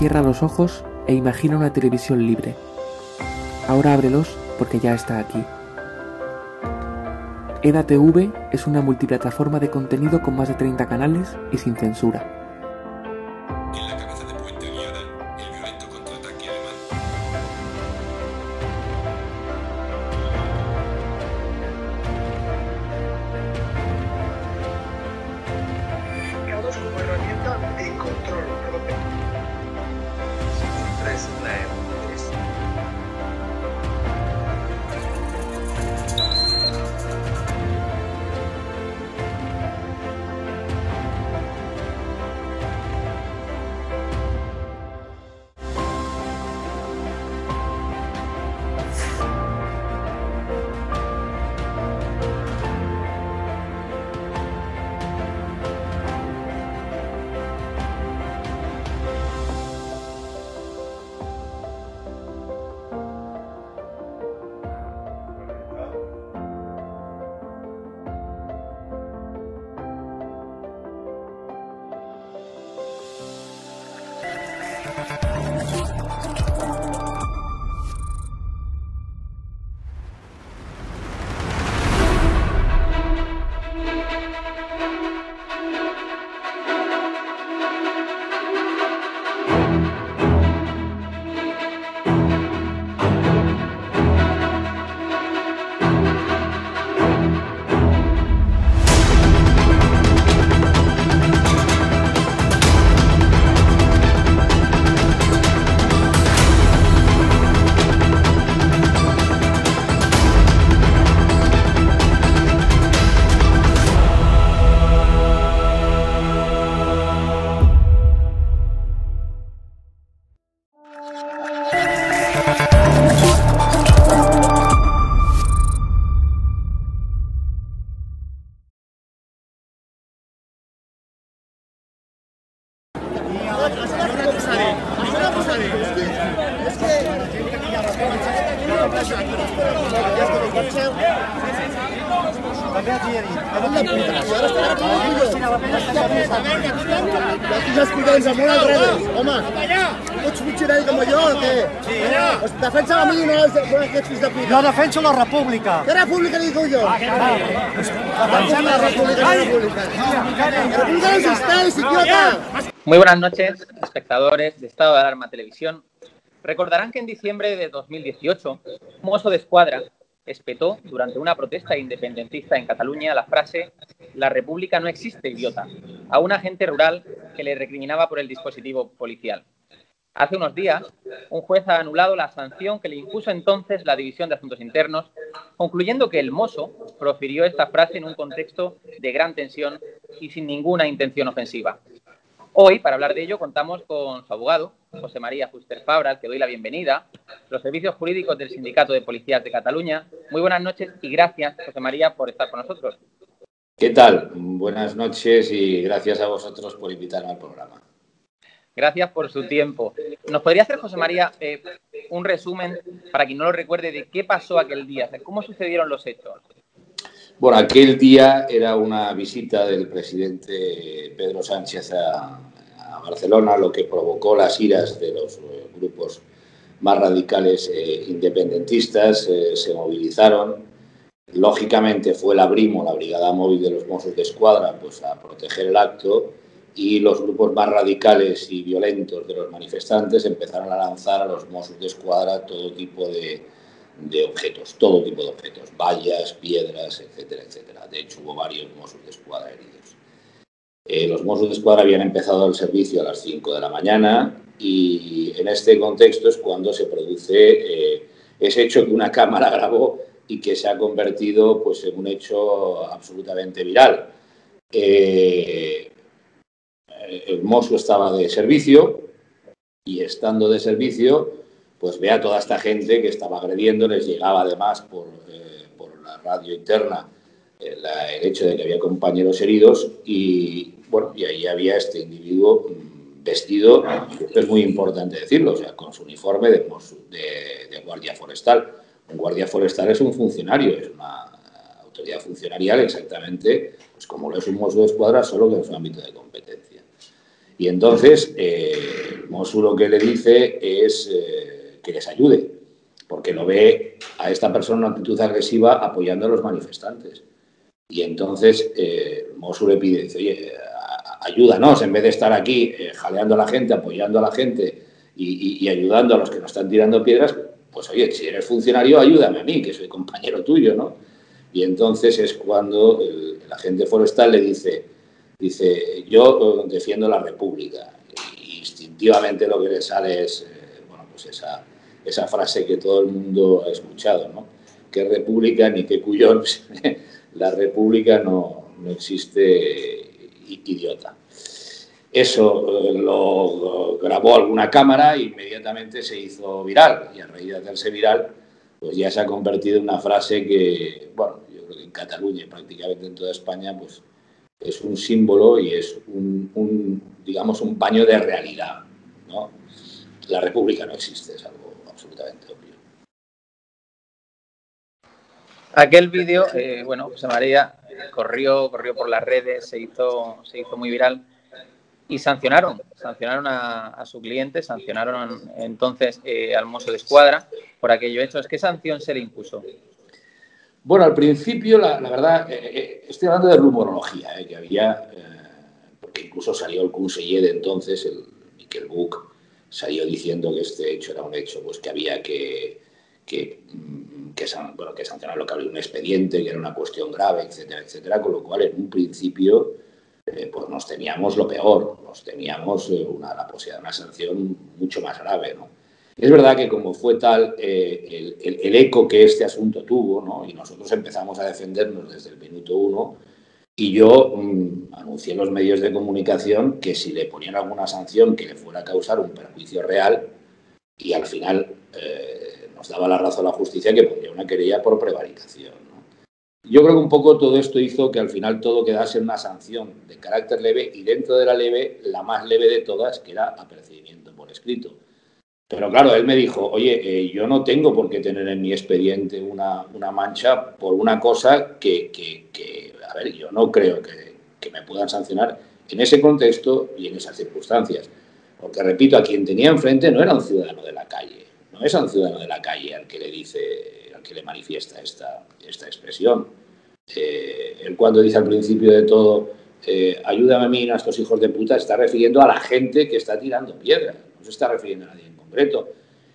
Cierra los ojos e imagina una televisión libre. Ahora ábrelos porque ya está aquí. EDATV es una multiplataforma de contenido con más de 30 canales y sin censura. En la cabeza de Puente Guiada, el violento contraataque alemán. Mercados como herramienta de control propio. Defensa a mi, no aquests fills de puta. Jo defenso la república. ¿Qué república digo yo? Defensa la república, la república. La república no existeix, idiota. Muy buenas noches, espectadores de Estado de Alarma Televisión. Recordarán que en diciembre de 2018, un mosso de escuadra espetó durante una protesta independentista en Cataluña la frase «La república no existe, idiota», a un agente rural que le recriminaba por el dispositivo policial. Hace unos días, un juez ha anulado la sanción que le impuso entonces la División de Asuntos Internos, concluyendo que el mosso profirió esta frase en un contexto de gran tensión y sin ninguna intención ofensiva. Hoy, para hablar de ello, contamos con su abogado, José María Fuster Fabra, al que doy la bienvenida, los servicios jurídicos del Sindicato de Policías de Cataluña. Muy buenas noches y gracias, José María, por estar con nosotros. ¿Qué tal? Buenas noches y gracias a vosotros por invitarme al programa. Gracias por su tiempo. ¿Nos podría hacer, José María, un resumen, para quien no lo recuerde, de qué pasó aquel día? ¿Cómo sucedieron los hechos? Bueno, aquel día era una visita del presidente Pedro Sánchez a Barcelona, lo que provocó las iras de los grupos más radicales independentistas. Se movilizaron. Lógicamente fue la Brimo, la Brigada Móvil de los Mossos d'Esquadra, pues a proteger el acto, y los grupos más radicales y violentos de los manifestantes empezaron a lanzar a los Mossos d'Esquadra todo tipo de objetos, vallas, piedras, etcétera, etcétera. De hecho, hubo varios Mossos d'Esquadra heridos. Los Mossos d'Esquadra habían empezado el servicio a las 5 de la mañana y en este contexto es cuando se produce ese hecho que una cámara grabó y que se ha convertido pues, en un hecho absolutamente viral. El Mosso estaba de servicio y estando de servicio pues ve a toda esta gente que estaba agrediendo. Les llegaba además por la radio interna el hecho de que había compañeros heridos y bueno, y ahí había este individuo vestido, esto es muy importante decirlo, o sea, con su uniforme de guardia forestal. Un guardia forestal es un funcionario, es una autoridad funcionarial exactamente pues como lo es un Mosso d'Esquadra, solo que en su ámbito de competencia. Y entonces Mossos lo que le dice es que les ayude, porque lo ve a esta persona una actitud agresiva apoyando a los manifestantes. Y entonces Mossos le pide, dice, oye, ayúdanos, en vez de estar aquí jaleando a la gente, apoyando a la gente y ayudando a los que nos están tirando piedras, pues oye, si eres funcionario, ayúdame a mí, que soy compañero tuyo, ¿no? Y entonces es cuando el agente forestal le dice, yo defiendo la República. Y instintivamente lo que le sale es, bueno, pues esa frase que todo el mundo ha escuchado, ¿no? ¿Qué república ni qué cuyón? La República no existe, idiota. Eso lo grabó alguna cámara e inmediatamente se hizo viral. Y a raíz de hacerse viral, pues ya se ha convertido en una frase que, bueno, yo creo que en Cataluña y prácticamente en toda España, pues es un símbolo y es digamos, un baño de realidad, ¿no? La República no existe, es algo absolutamente obvio. Aquel vídeo, bueno, José María corrió por las redes, se hizo muy viral y sancionaron a su cliente, sancionaron entonces al Mosso d'Esquadra por aquello hecho. ¿Qué sanción se le impuso? Bueno, al principio, la verdad, estoy hablando de rumorología, que había, porque incluso salió el conseller de entonces, el Miquel Buch, salió diciendo que este hecho era un hecho, pues que había que sancionarlo, que había un expediente, que era una cuestión grave, etcétera, etcétera, con lo cual en un principio pues nos temíamos lo peor, nos temíamos la posibilidad de una sanción mucho más grave, ¿no? Es verdad que como fue tal el eco que este asunto tuvo, ¿no? Y nosotros empezamos a defendernos desde el minuto 1, y yo anuncié en los medios de comunicación que si le ponían alguna sanción que le fuera a causar un perjuicio real, y al final nos daba la razón la justicia, que pondría una querella por prevaricación, ¿no? Yo creo que un poco todo esto hizo que al final todo quedase en una sanción de carácter leve, y dentro de la leve, la más leve de todas, que era apercibimiento por escrito. Pero claro, él me dijo, oye, yo no tengo por qué tener en mi expediente una mancha por una cosa que a ver, yo no creo que me puedan sancionar en ese contexto y en esas circunstancias. Porque, repito, a quien tenía enfrente no era un ciudadano de la calle, no es a un ciudadano de la calle al que le dice, al que le manifiesta esta expresión. Él cuando dice al principio de todo, ayúdame a mí a estos hijos de puta, está refiriendo a la gente que está tirando piedras, no se está refiriendo a nadie en concreto.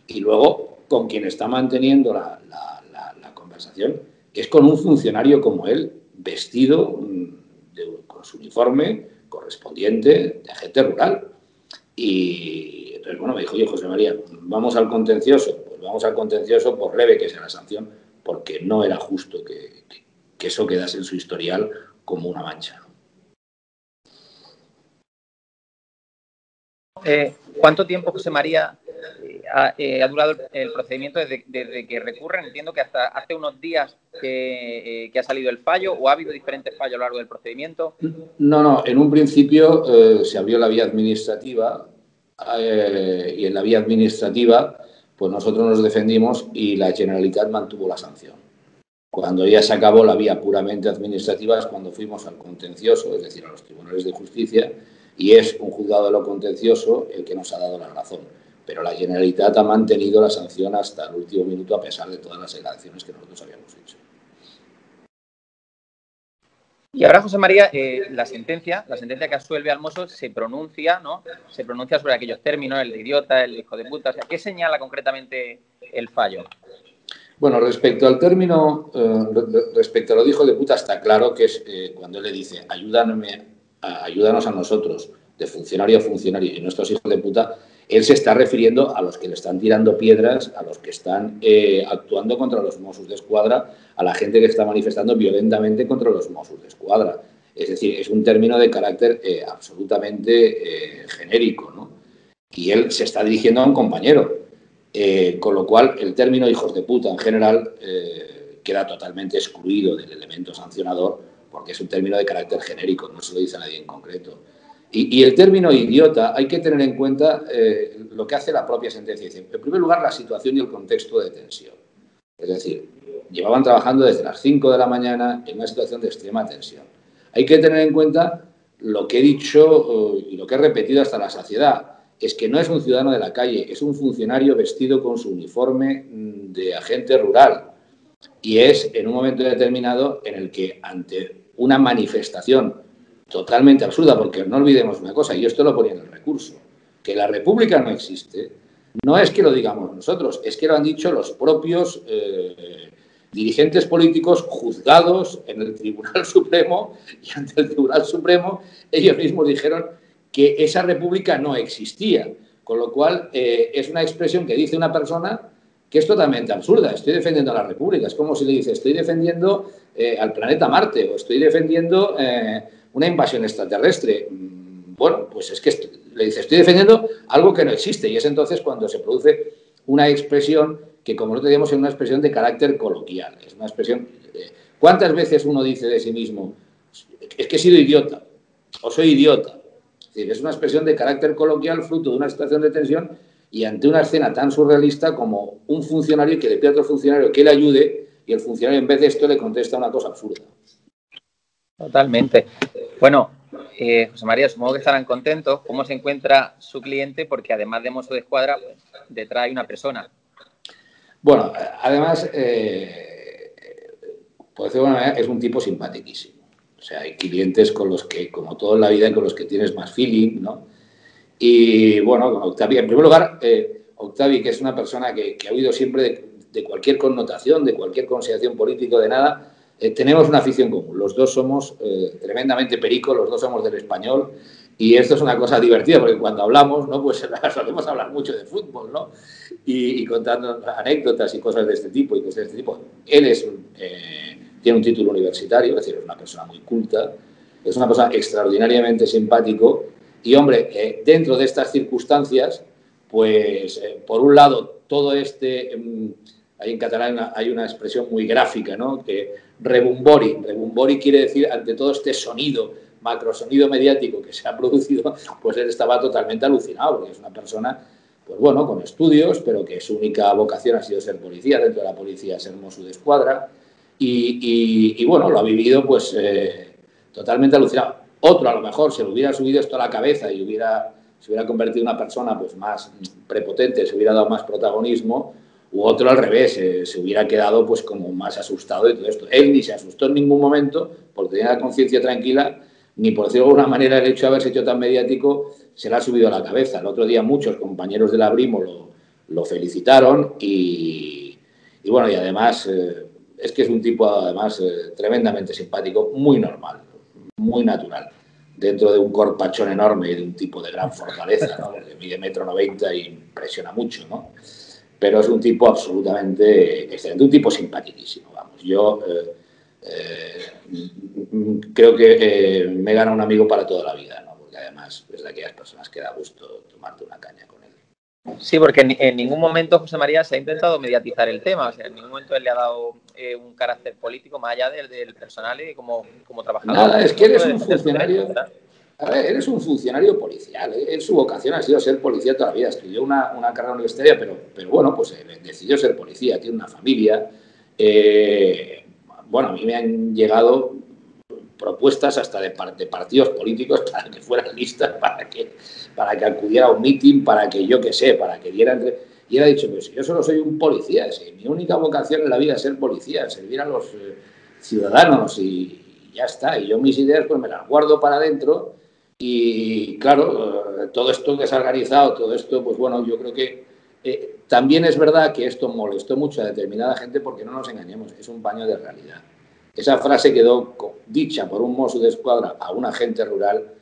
Y luego, con quien está manteniendo la conversación es con un funcionario como él, vestido con su uniforme correspondiente de agente rural. Y entonces, bueno, me dijo, oye, José María, vamos al contencioso. Pues vamos al contencioso, por leve que sea la sanción, porque no era justo que eso quedase en su historial como una mancha. ¿Cuánto tiempo, José María, ha durado el procedimiento desde que recurren? Entiendo que hasta hace unos días que ha salido el fallo, ¿o ha habido diferentes fallos a lo largo del procedimiento? No, en un principio se abrió la vía administrativa y en la vía administrativa pues nosotros nos defendimos y la Generalitat mantuvo la sanción. Cuando ya se acabó la vía puramente administrativa es cuando fuimos al contencioso, es decir, a los tribunales de justicia, y es un juzgado de lo contencioso el que nos ha dado la razón. Pero la Generalitat ha mantenido la sanción hasta el último minuto a pesar de todas las declaraciones que nosotros habíamos hecho. Y ahora, José María, la sentencia que absuelve al Mosso se pronuncia, ¿no? Se pronuncia sobre aquellos términos, el de idiota, el de hijo de puta. O sea, ¿qué señala concretamente el fallo? Bueno, respecto al término, respecto a lo de hijo de puta, está claro que es cuando él le dice ayúdanos a nosotros, de funcionario a funcionario, y nuestros hijos de puta, él se está refiriendo a los que le están tirando piedras, a los que están actuando contra los Mossos d'Esquadra, a la gente que está manifestando violentamente contra los Mossos d'Esquadra. Es decir, es un término de carácter absolutamente genérico, ¿no? Y él se está dirigiendo a un compañero. Con lo cual, el término hijos de puta en general queda totalmente excluido del elemento sancionador porque es un término de carácter genérico, no se lo dice a nadie en concreto. Y el término idiota hay que tener en cuenta lo que hace la propia sentencia. Dice, en primer lugar, la situación y el contexto de tensión. Es decir, llevaban trabajando desde las 5 de la mañana en una situación de extrema tensión. Hay que tener en cuenta lo que he dicho y lo que he repetido hasta la saciedad, es que no es un ciudadano de la calle, es un funcionario vestido con su uniforme de agente rural. Y es en un momento determinado en el que, ante una manifestación totalmente absurda, porque no olvidemos una cosa, y esto lo ponía en el recurso, que la República no existe, no es que lo digamos nosotros, es que lo han dicho los propios dirigentes políticos juzgados en el Tribunal Supremo, y ante el Tribunal Supremo ellos mismos dijeron que esa república no existía, con lo cual es una expresión que dice una persona que es totalmente absurda. Estoy defendiendo a la república, es como si le dice estoy defendiendo al planeta Marte o estoy defendiendo una invasión extraterrestre. Bueno, pues es que le dice estoy defendiendo algo que no existe, y es entonces cuando se produce una expresión que, como nosotros decíamos, es una expresión de carácter coloquial, es una expresión... ¿Cuántas veces uno dice de sí mismo es que he sido idiota o soy idiota? Es una expresión de carácter coloquial fruto de una situación de tensión y ante una escena tan surrealista como un funcionario que le pide a otro funcionario que le ayude y el funcionario en vez de esto le contesta una cosa absurda. Totalmente. Bueno, José María, supongo que estarán contentos. ¿Cómo se encuentra su cliente? Porque además de Mosso d'Esquadra, pues, detrás hay una persona. Bueno, además, por decirlo de alguna manera, es un tipo simpaticísimo. O sea, hay clientes con los que, como todo en la vida, con los que tienes más feeling, ¿no? Y bueno, con Octavi, en primer lugar, Octavi, que es una persona que ha huido siempre de cualquier connotación, de cualquier consideración política, de nada, tenemos una afición común. Los dos somos tremendamente pericos, los dos somos del Español, y esto es una cosa divertida, porque cuando hablamos, ¿no? Pues solemos hablar mucho de fútbol, ¿no? Y contando anécdotas y cosas de este tipo, y cosas de este tipo. Él es tiene un título universitario, es decir, es una persona muy culta, es una persona extraordinariamente simpático y, hombre, dentro de estas circunstancias, pues, por un lado, todo este... Ahí en catalán hay una expresión muy gráfica, ¿no? Que rebumbori. Rebumbori quiere decir, ante todo este sonido, macrosonido mediático que se ha producido, pues él estaba totalmente alucinado, porque es una persona, pues bueno, con estudios, pero que su única vocación ha sido ser policía, dentro de la policía ser Mosso d'Esquadra, y bueno, lo ha vivido pues totalmente alucinado. Otro a lo mejor se le hubiera subido esto a la cabeza y se hubiera convertido en una persona pues más prepotente, se hubiera dado más protagonismo, u otro al revés, se hubiera quedado pues como más asustado de todo esto. Él ni se asustó en ningún momento porque tenía la conciencia tranquila, ni por decirlo de alguna manera el hecho de haberse hecho tan mediático se le ha subido a la cabeza. El otro día muchos compañeros de la Brimo lo felicitaron y bueno, y además es que es un tipo además tremendamente simpático, muy normal, muy natural, dentro de un corpachón enorme y de un tipo de gran fortaleza, ¿no? Porque mide 1,90 m y impresiona mucho, ¿no? Pero es un tipo absolutamente excelente, un tipo simpaticísimo, vamos. Yo creo que me gana un amigo para toda la vida, ¿no? Porque además es de aquellas personas que da gusto tomarte una caña con él. Sí, porque en ningún momento José María se ha intentado mediatizar el tema, o sea, en ningún momento él le ha dado un carácter político más allá del personal y como trabajador. Nada, es que eres un funcionario... A ver, eres un funcionario policial. Su vocación ha sido ser policía toda la vida. Estudió una carrera universitaria, pero bueno, pues decidió ser policía. Tiene una familia. Bueno, a mí me han llegado propuestas hasta de partidos políticos para que fueran listas, para que acudiera a un mitin, para que yo qué sé, para que diera... Y él ha dicho, pues yo solo soy un policía. Mi única vocación en la vida es ser policía, servir a los ciudadanos y ya está. Y yo mis ideas pues me las guardo para adentro. Y claro, todo esto que se ha organizado, todo esto, pues bueno, yo creo que también es verdad que esto molestó mucho a determinada gente porque no nos engañemos, es un baño de realidad. Esa frase quedó dicha por un Mosso d'Esquadra a un agente rural,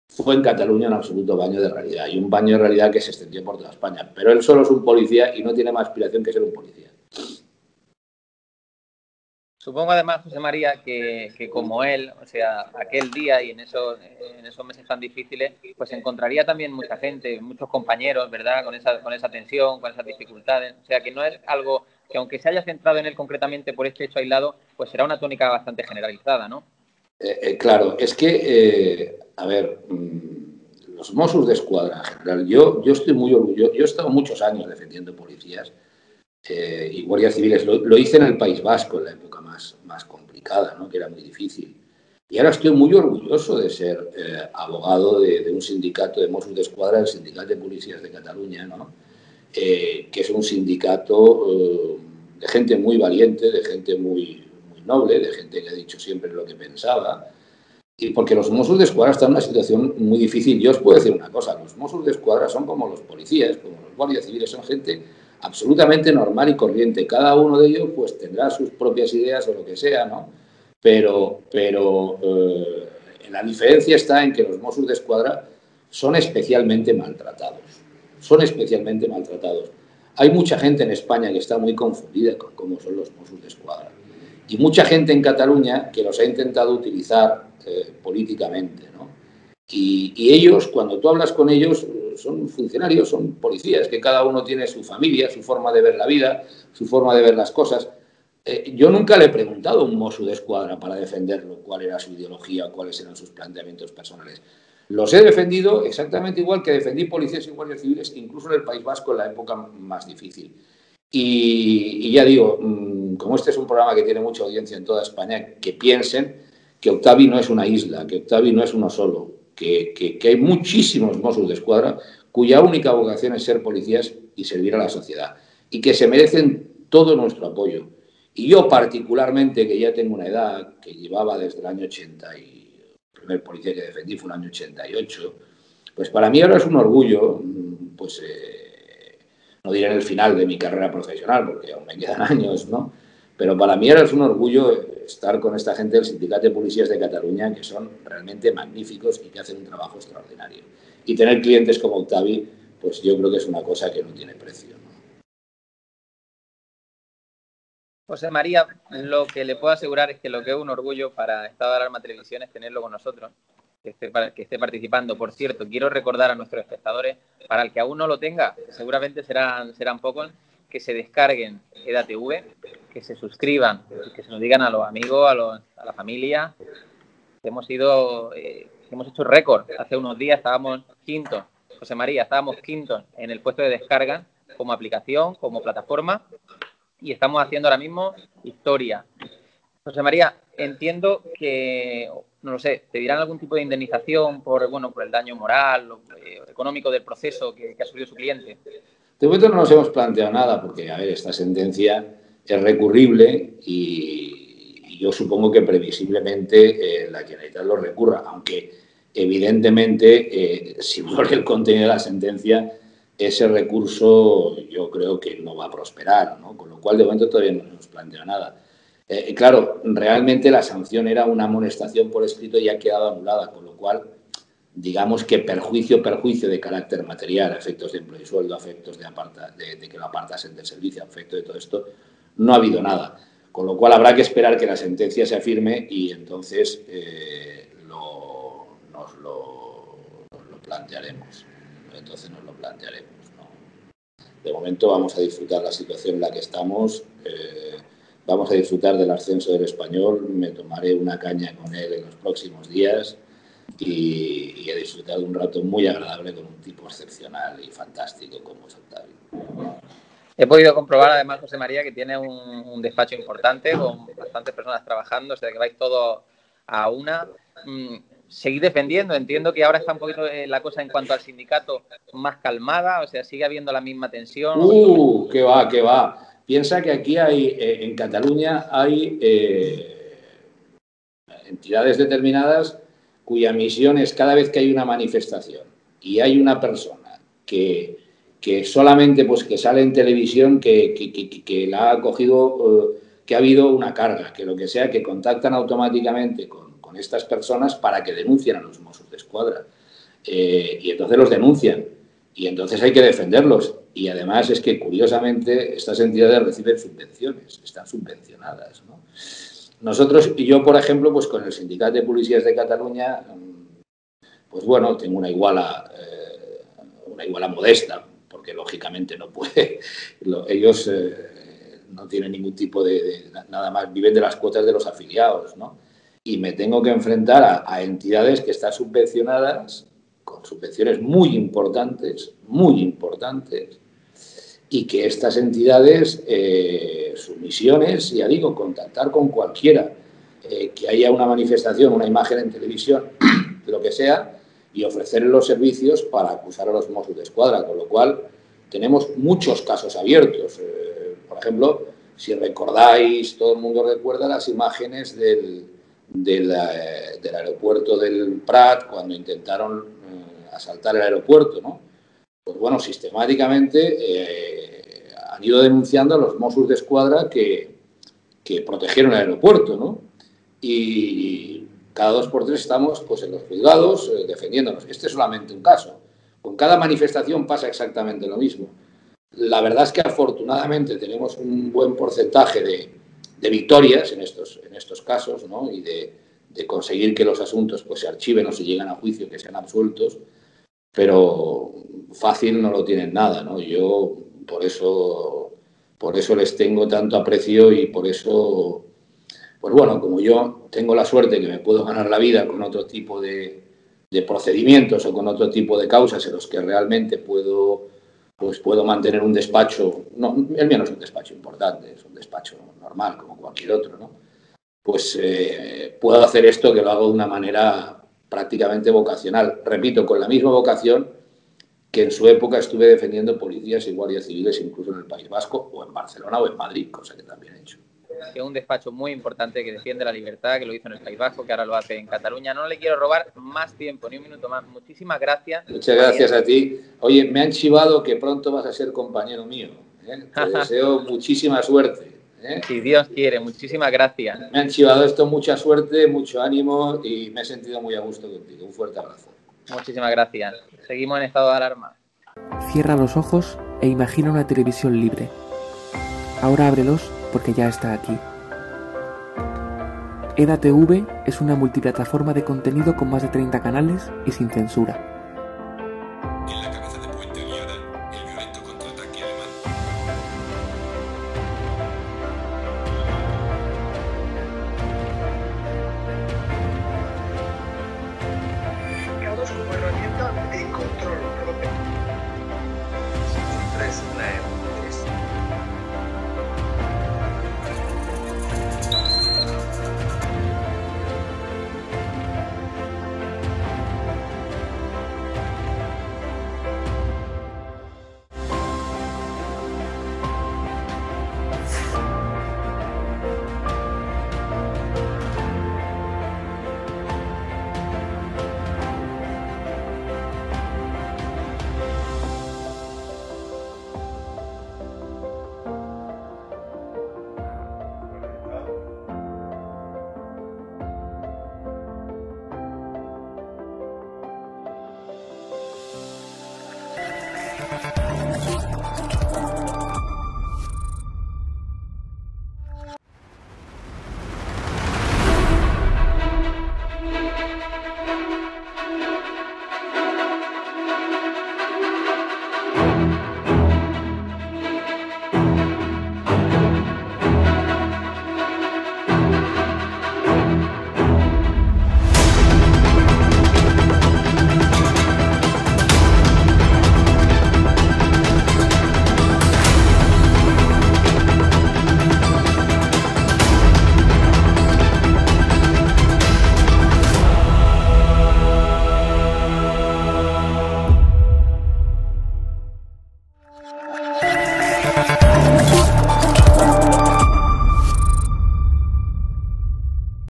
fue en Cataluña un absoluto baño de realidad y un baño de realidad que se extendió por toda España. Pero él solo es un policía y no tiene más aspiración que ser un policía. Supongo además, José María, que como él, o sea, aquel día y en esos meses tan difíciles, pues encontraría también mucha gente, muchos compañeros, ¿verdad? Con esa tensión, con esas dificultades. O sea, que no es algo que, aunque se haya centrado en él concretamente por este hecho aislado, pues será una tónica bastante generalizada, ¿no? Claro, es que, a ver, los Mossos d'Esquadra en general, yo estoy muy orgulloso, yo he estado muchos años defendiendo policías y guardias civiles, lo hice en el País Vasco en la época más complicada, ¿no? Que era muy difícil. Y ahora estoy muy orgulloso de ser abogado de un sindicato de Mossos d'Esquadra, el Sindicato de Policías de Cataluña, ¿no? Que es un sindicato de gente muy valiente, de gente muy noble, de gente que ha dicho siempre lo que pensaba. Y porque los Mossos d'Esquadra están en una situación muy difícil. Yo os puedo decir una cosa, los Mossos d'Esquadra son como los policías, como los guardias civiles, son gente absolutamente normal y corriente. Cada uno de ellos pues tendrá sus propias ideas o lo que sea, ¿no? Pero la diferencia está en que los Mossos d'Esquadra son especialmente maltratados. Son especialmente maltratados. Hay mucha gente en España que está muy confundida con cómo son los Mossos d'Esquadra. Y mucha gente en Cataluña que los ha intentado utilizar políticamente, ¿no? Y ellos, cuando tú hablas con ellos, son funcionarios, son policías, que cada uno tiene su familia, su forma de ver la vida, su forma de ver las cosas. Yo nunca le he preguntado a un Mosso d'Esquadra para defenderlo cuál era su ideología o cuáles eran sus planteamientos personales. Los he defendido exactamente igual que defendí policías y guardias civiles, incluso en el País Vasco en la época más difícil. Y ya digo, como este es un programa que tiene mucha audiencia en toda España, que piensen que Octavi no es una isla, que Octavi no es uno solo, que hay muchísimos Mossos d'Esquadra cuya única vocación es ser policías y servir a la sociedad, y que se merecen todo nuestro apoyo. Y yo particularmente, que ya tengo una edad, que llevaba desde el año 80 y el primer policía que defendí fue el año 88, pues para mí ahora es un orgullo, pues no diré en el final de mi carrera profesional, porque aún me quedan años, ¿no? Pero para mí ahora es un orgullo estar con esta gente del Sindicato de Policías de Cataluña, que son realmente magníficos y que hacen un trabajo extraordinario. Y tener clientes como Octavi, pues yo creo que es una cosa que no tiene precio, ¿no? José María, lo que le puedo asegurar es que lo que es un orgullo para Estado de Alarma Televisión es tenerlo con nosotros, que esté participando. Por cierto, quiero recordar a nuestros espectadores, para el que aún no lo tenga, seguramente serán pocos, que se descarguen EDATV, que se suscriban, que se nos digan a los amigos, a la familia. Hemos hecho récord. Hace unos días estábamos quintos, José María, estábamos quintos en el puesto de descarga como aplicación, como plataforma, y estamos haciendo ahora mismo historia. José María, entiendo que, no lo sé, te dirán algún tipo de indemnización por el daño moral o económico del proceso que ha sufrido su cliente. De momento no nos hemos planteado nada porque, a ver, esta sentencia es recurrible y yo supongo que previsiblemente la Generalitat lo recurra, aunque evidentemente si uno lee el contenido de la sentencia, ese recurso yo creo que no va a prosperar, ¿no? Con lo cual de momento todavía no nos hemos planteado nada. Claro, realmente la sanción era una amonestación por escrito y ha quedado anulada, con lo cual digamos que perjuicio de carácter material, a efectos de empleo y sueldo, a efectos de que lo apartasen del servicio, a efectos de todo esto, no ha habido nada. Con lo cual habrá que esperar que la sentencia se afirme y entonces nos lo plantearemos. Entonces nos lo plantearemos, ¿no? De momento vamos a disfrutar la situación en la que estamos, vamos a disfrutar del ascenso del Español, me tomaré una caña con él en los próximos días y a disfrutar de un rato muy agradable con un tipo excepcional y fantástico como es Octavi. He podido comprobar además, José María, que tiene un despacho importante con bastantes personas trabajando, o sea que vais todos a una. Seguid defendiendo, entiendo que ahora está un poquito la cosa en cuanto al sindicato más calmada, o sea, sigue habiendo la misma tensión. ¡Qué va! Piensa que aquí hay, en Cataluña hay entidades determinadas cuya misión es cada vez que hay una manifestación y hay una persona que solamente pues que sale en televisión que la ha cogido, que ha habido una carga, que lo que sea, que contactan automáticamente con estas personas para que denuncien a los Mossos d'Esquadra. Y entonces los denuncian y entonces hay que defenderlos. Y además es que, curiosamente, estas entidades reciben subvenciones, están subvencionadas, ¿no? Nosotros, yo, por ejemplo, pues con el Sindicato de Policías de Cataluña, pues bueno, tengo una iguala modesta, porque lógicamente no puede. Ellos no tienen ningún tipo de nada más, viven de las cuotas de los afiliados, ¿no? Y me tengo que enfrentar a entidades que están subvencionadas, con subvenciones muy importantes, y que estas entidades, su misión es, ya digo, contactar con cualquiera. que haya una manifestación, una imagen en televisión, lo que sea, y ofrecer los servicios para acusar a los Mossos d'Esquadra, con lo cual tenemos muchos casos abiertos. Por ejemplo, si recordáis, todo el mundo recuerda las imágenes del aeropuerto del Prat cuando intentaron asaltar el aeropuerto, ¿no? Pues bueno, sistemáticamente han ido denunciando a los Mossos d'Esquadra que protegieron el aeropuerto, ¿no? Y cada 2 por 3 estamos pues, en los juzgados defendiéndonos. Este es solamente un caso. Con cada manifestación pasa exactamente lo mismo. La verdad es que afortunadamente tenemos un buen porcentaje de victorias en estos casos, ¿no? Y de conseguir que los asuntos pues, se archiven o se lleguen a juicio, que sean absueltos, pero fácil no lo tienen nada, ¿no? Yo por eso les tengo tanto aprecio y por eso, pues bueno, como yo tengo la suerte que me puedo ganar la vida con otro tipo de procedimientos o con otro tipo de causas en los que realmente puedo mantener un despacho, no, el mío no es un despacho importante, es un despacho normal como cualquier otro, ¿no? Pues puedo hacer esto que lo hago de una manera prácticamente vocacional. Repito, con la misma vocación que en su época estuve defendiendo policías y guardias civiles incluso en el País Vasco o en Barcelona o en Madrid, cosa que también he hecho. Que es un despacho muy importante que defiende la libertad, que lo hizo en el País Vasco, que ahora lo hace en Cataluña. No le quiero robar más tiempo, ni un minuto más. Muchísimas gracias. Muchas gracias a ti. Oye, me han chivado que pronto vas a ser compañero mío. Te deseo muchísima suerte. Si Dios quiere, muchísimas gracias. Me han chivado esto, mucha suerte, mucho ánimo y me he sentido muy a gusto contigo. Un fuerte abrazo. Muchísimas gracias. Seguimos en estado de alarma. Cierra los ojos e imagina una televisión libre. Ahora ábrelos porque ya está aquí. EDATV es una multiplataforma de contenido con más de 30 canales y sin censura.